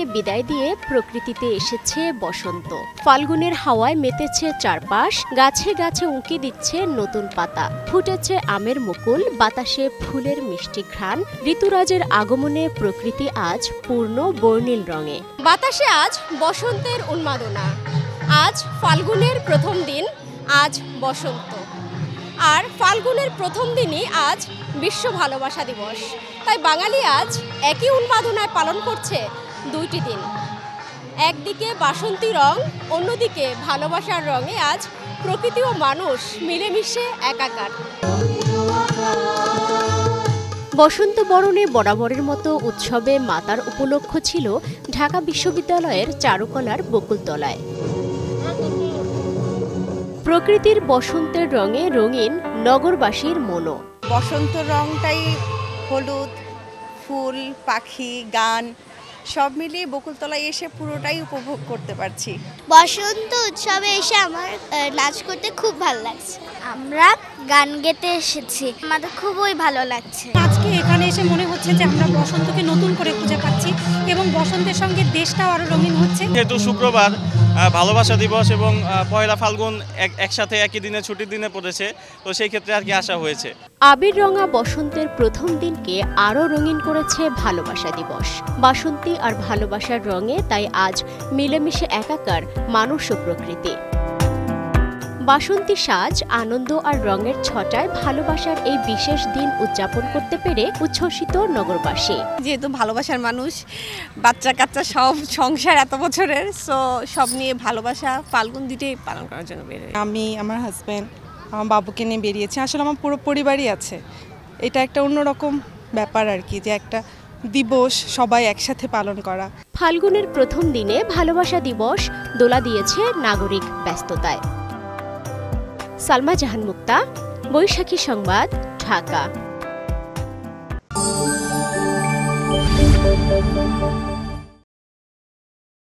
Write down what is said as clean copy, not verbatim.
থেকে বিদায় দিয়ে প্রকৃতিতে এসেছে বসন্ত। ফাল্গুনের হাওয়ায় মেতেছে চারপাশ, গাছে গাছে উঁকি দিচ্ছে নতুন পাতা, ফুটেছে আমের মুকুল, বাতাসে ফুলের মিষ্টি ঘ্রাণ। ঋতুরাজের আগমনে প্রকৃতি আজ পূর্ণ বর্ণিল রঙে। বাতাসে আজ বসন্তের উন্মাদনা। আজ ফাল্গুনের প্রথম দিন, আজ বসন্ত। আর ফাল্গুনের প্রথম দিনই আজ বিশ্ব ভালোবাসা দিবস। তাই বাঙালি আজ একই উন্মাদনায় পালন করছে দুইটি দিন। একদিকে বাসন্তী রং, অন্যদিকে ভালোবাসার রঙে আজ প্রকৃতি ও মানুষ মিলেমিশে একাকার। বসন্ত বরণে বরাবরের মতো উৎসবে মাতার উপলক্ষ ছিল ঢাকা বিশ্ববিদ্যালয়ের চারুকলার বকুলতলায়। প্রকৃতির বসন্তের রঙে রঙিন নগরবাসীর মনও। বসন্ত রংটাই হলুদ, ফুল, পাখি, গান সব মিলিয়ে বকুলতলায় এসে পুরোটাই উপভোগ করতে পারছি। বসন্ত উৎসবে এসে আমার নাচ করতে খুব ভালো লাগছে। আমরা গান গেতে এসেছি, আমাদের খুবই ভালো লাগছে। আজকে এখানে এসে মনে হচ্ছে যে আমরা বসন্তকে নতুন করে খুঁজে পাচ্ছি এবং বসন্তের সঙ্গে দেশটাও আরো রঙিন হচ্ছে। যেহেতু শুক্রবার ভালোবাসা দিবস এবং পয়লা ফাল্গুন একসাথে একই দিনে ছুটির দিনে পড়েছে, তো সেই ক্ষেত্রে আর কি আসা হয়েছে। আবির রঙা বসন্তের প্রথম দিনকে আরও রঙিন করেছে ভালোবাসা দিবস। বাসন্তী আর ভালোবাসার রঙে তাই আজ মিলেমিশে একাকার মানুষ ও প্রকৃতি। বাসন্তী সাজ, আনন্দ আর রঙের ছটায় ভালোবাসার এই বিশেষ দিন উদযাপন করতে পেরে উচ্ছ্বসিত নগরবাসী। যেহেতু ভালোবাসার মানুষ, বাচ্চা কাচ্চা সব সংসার এত বছরের, সো সব নিয়ে ভালোবাসা ফাল্গুন দিতেই পালন করার জন্য বের হই। আমি, আমার হাজব্যান্ড, আমার বাবুকে নিয়ে বেরিয়েছি। আসলে আমার পুরো পরিবারই আছে। এটা একটা অন্যরকম ব্যাপার আর কি, যে একটা দিবস সবাই একসাথে পালন করা। ফাল্গুনের প্রথম দিনে ভালোবাসা দিবস দোলা দিয়েছে নাগরিক ব্যস্ততায়। সালমা জাহান মুক্তা, বৈশাখী সংবাদ, ঢাকা।